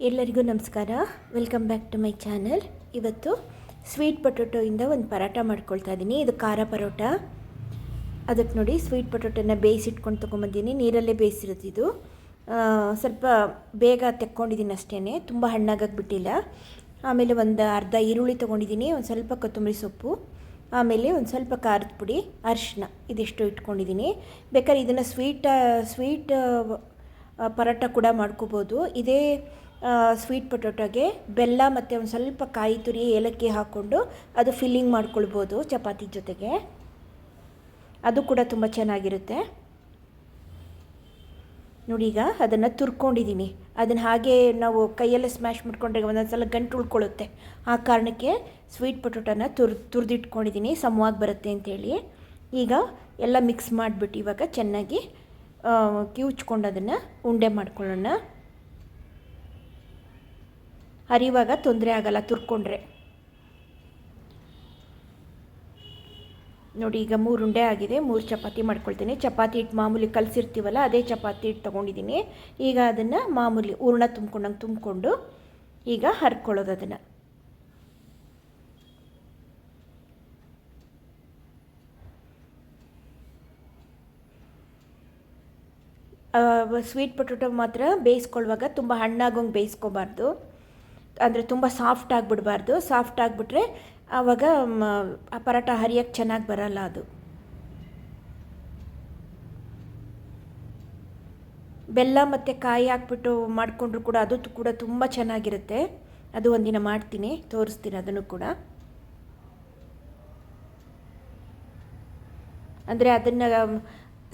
ಎಲ್ಲರಿಗೂ ನಮಸ್ಕಾರ. Welcome back to my channel. ಇವತ್ತು ಸ್ವೀಟ್ ಪೊಟೊಟೊಯಿಂದ ಒಂದು ಪರೋಟ ಮಾಡ್ಕೊಳ್ತಾ ಇದ್ದೀನಿ. ಇದು ಖಾರ ಪರೋಟ. ಅದಕ್ಕೆ ನೋಡಿ ಸ್ವೀಟ್ ಪೊಟೊಟೊನ ಬೇಯಿಸಿಟ್ಕೊಂಡು ತೊಗೊಂಬಂದಿದ್ದೀನಿ. ನೀರಲ್ಲೇ ಬೇಯಿಸಿರೋದು. ಸ್ವಲ್ಪ ಬೇಗ ತೆಕ್ಕೊಂಡಿದ್ದೀನಿ ಅಷ್ಟೇ, ತುಂಬ ಹಣ್ಣಾಗಬಿಟ್ಟಿಲ್ಲ. ಆಮೇಲೆ ಒಂದು ಅರ್ಧ ಈರುಳ್ಳಿ ತೊಗೊಂಡಿದ್ದೀನಿ, ಒಂದು ಸ್ವಲ್ಪ ಕೊತ್ತಂಬರಿ ಸೊಪ್ಪು, ಆಮೇಲೆ ಒಂದು ಸ್ವಲ್ಪ ಖಾರದ ಪುಡಿ, ಅರಿಶಿನ, ಇದಿಷ್ಟು ಇಟ್ಕೊಂಡಿದ್ದೀನಿ. ಬೇಕಾದ್ರೆ ಇದನ್ನು ಸ್ವೀಟ್ ಪರೋಟ ಕೂಡ ಮಾಡ್ಕೋಬೋದು. ಇದೇ ಸ್ವೀಟ್ ಪೊಟೊಟೊಗೆ ಬೆಲ್ಲ ಮತ್ತು ಒಂದು ಸ್ವಲ್ಪ ಕಾಯಿ ತುರಿ, ಏಲಕ್ಕಿ ಹಾಕ್ಕೊಂಡು ಅದು ಫಿಲ್ಲಿಂಗ್ ಮಾಡ್ಕೊಳ್ಬೋದು ಚಪಾತಿ ಜೊತೆಗೆ. ಅದು ಕೂಡ ತುಂಬ ಚೆನ್ನಾಗಿರುತ್ತೆ. ನೋಡಿ, ಈಗ ಅದನ್ನು ತುರ್ಕೊಂಡಿದ್ದೀನಿ. ಅದನ್ನು ಹಾಗೆ ನಾವು ಕೈಯಲ್ಲೇ ಸ್ಮ್ಯಾಶ್ ಮಾಡ್ಕೊಂಡ್ರೆ ಒಂದೊಂದು ಸಲ ಗಂಟು ಉಳ್ಕೊಳ್ಳುತ್ತೆ. ಆ ಕಾರಣಕ್ಕೆ ಸ್ವೀಟ್ ಪೊಟೊಟೊನ ತುರಿದಿಟ್ಕೊಂಡಿದ್ದೀನಿ, ಸಮವಾಗಿ ಬರುತ್ತೆ ಅಂಥೇಳಿ. ಈಗ ಎಲ್ಲ ಮಿಕ್ಸ್ ಮಾಡಿಬಿಟ್ಟು ಇವಾಗ ಚೆನ್ನಾಗಿ ಕಿವುಚ್ಕೊಂಡು ಅದನ್ನು ಉಂಡೆ ಮಾಡ್ಕೊಳ್ಳೋಣ. ಹರಿವಾಗ ತೊಂದರೆ ಆಗಲ್ಲ ತುರ್ಕೊಂಡ್ರೆ. ನೋಡಿ, ಈಗ 3 ಉಂಡೆ ಆಗಿದೆ. 3 ಚಪಾತಿ ಮಾಡ್ಕೊಳ್ತೀನಿ. ಚಪಾತಿ ಹಿಟ್ಟು ಮಾಮೂಲಿ ಕಲಸಿರ್ತೀವಲ್ಲ, ಅದೇ ಚಪಾತಿ ಹಿಟ್ಟು ತೊಗೊಂಡಿದ್ದೀನಿ. ಈಗ ಅದನ್ನು ಮಾಮೂಲಿ ಹೂರಣ ತುಂಬಿಕೊಂಡು ಈಗ ಹರ್ಕೊಳ್ಳೋದು. ಅದನ್ನು ಸ್ವೀಟ್ ಪೊಟೊಟೊ ಮಾತ್ರ ಬೇಯಿಸ್ಕೊಳ್ಳುವಾಗ ತುಂಬ ಹಣ್ಣಾಗೋಂಗೆ ಬೇಯಿಸ್ಕೋಬಾರ್ದು. ಅಂದರೆ ತುಂಬ ಸಾಫ್ಟ್ ಆಗಿಬಿಡಬಾರ್ದು. ಸಾಫ್ಟ್ ಆಗಿಬಿಟ್ರೆ ಆವಾಗ ಆ ಪರೋಟ ಹರಿಯೋಕ್ಕೆ ಚೆನ್ನಾಗಿ ಬರಲ್ಲ. ಅದು ಬೆಲ್ಲ ಮತ್ತು ಕಾಯಿ ಹಾಕ್ಬಿಟ್ಟು ಮಾಡಿಕೊಂಡ್ರು ಕೂಡ ಅದು ಕೂಡ ತುಂಬ ಚೆನ್ನಾಗಿರುತ್ತೆ. ಅದು ಒಂದಿನ ಮಾಡ್ತೀನಿ, ತೋರಿಸ್ತೀನಿ ಅದನ್ನು ಕೂಡ. ಅಂದರೆ ಅದನ್ನು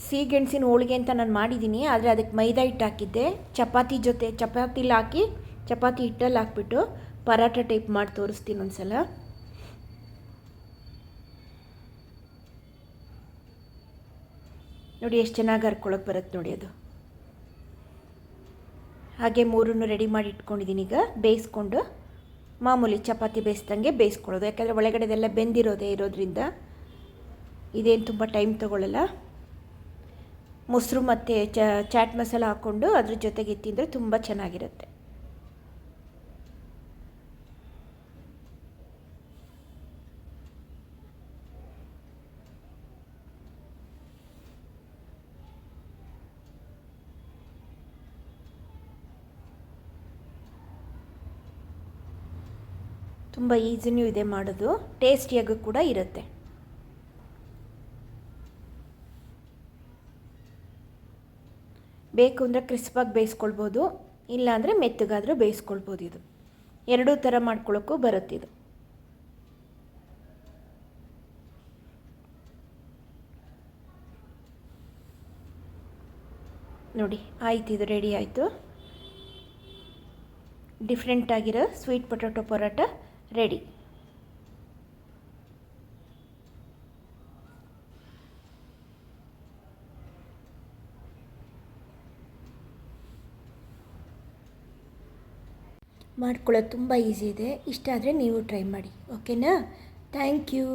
ಸಿಹಿಗೆಣಸಿನ ಹೋಳಿಗೆ ಅಂತ ನಾನು ಮಾಡಿದ್ದೀನಿ, ಆದರೆ ಅದಕ್ಕೆ ಮೈದಾ ಹಿಟ್ಟು ಹಾಕಿದ್ದೆ. ಚಪಾತಿಲಿ ಹಾಕಿ ಚಪಾತಿ ಹಿಟ್ಟಲ್ಲಿ ಹಾಕ್ಬಿಟ್ಟು ಪರೋಟ ಟೈಪ್ ಮಾಡಿ ತೋರಿಸ್ತೀನಿ ಒಂದ್ಸಲ. ನೋಡಿ ಎಷ್ಟು ಚೆನ್ನಾಗಿ ಹರ್ಕೊಳಕ್ಕೆ ಬರುತ್ತೆ ನೋಡಿ ಅದು. ಹಾಗೆ 3 ರೆಡಿ ಮಾಡಿ ಇಟ್ಕೊಂಡಿದ್ದೀನಿ. ಈಗ ಬೇಯಿಸ್ಕೊಂಡು ಮಾಮೂಲಿ ಚಪಾತಿ ಬೇಯಿಸ್ದಂಗೆ ಬೇಯಿಸ್ಕೊಳ್ಳೋದು. ಯಾಕಂದರೆ ಒಳಗಡೆದೆಲ್ಲ ಬೆಂದಿರೋದೇ ಇರೋದ್ರಿಂದ ಇದೇನು ತುಂಬ ಟೈಮ್ ತೊಗೊಳ್ಳಲ್ಲ. ಮೊಸರು ಮತ್ತು ಚಾಟ್ ಮಸಾಲ ಹಾಕ್ಕೊಂಡು ಅದ್ರ ಜೊತೆಗೆ ತಿಂದರೆ ತುಂಬ ಚೆನ್ನಾಗಿರುತ್ತೆ. ತುಂಬ ಈಸಿನೂ ಇದೆ ಮಾಡೋದು, ಟೇಸ್ಟಿಯಾಗೂ ಕೂಡ ಇರುತ್ತೆ. ಬೇಕು ಅಂದರೆ ಕ್ರಿಸ್ಪಾಗಿ ಬೇಯಿಸ್ಕೊಳ್ಬೋದು, ಇಲ್ಲಾಂದರೆ ಮೆತ್ತಗಾದರೂ ಬೇಯಿಸ್ಕೊಳ್ಬೋದು. ಇದು ಎರಡೂ ಥರ ಮಾಡ್ಕೊಳ್ಳೋಕ್ಕೂ ಬರುತ್ತಿದು. ನೋಡಿ ಆಯ್ತು, ಇದು ರೆಡಿ ಆಯಿತು. ಡಿಫ್ರೆಂಟಾಗಿರೋ ಸ್ವೀಟ್ ಪೊಟೊಟೊ ಪರೋಟ ರೆಡಿ. ಮಾಡ್ಕೊಳ್ಳೋದು ತುಂಬ ಈಸಿ ಇದೆ. ಇಷ್ಟ ಆದರೆ ನೀವು ಟ್ರೈ ಮಾಡಿ. ಓಕೆನಾ? Thank you.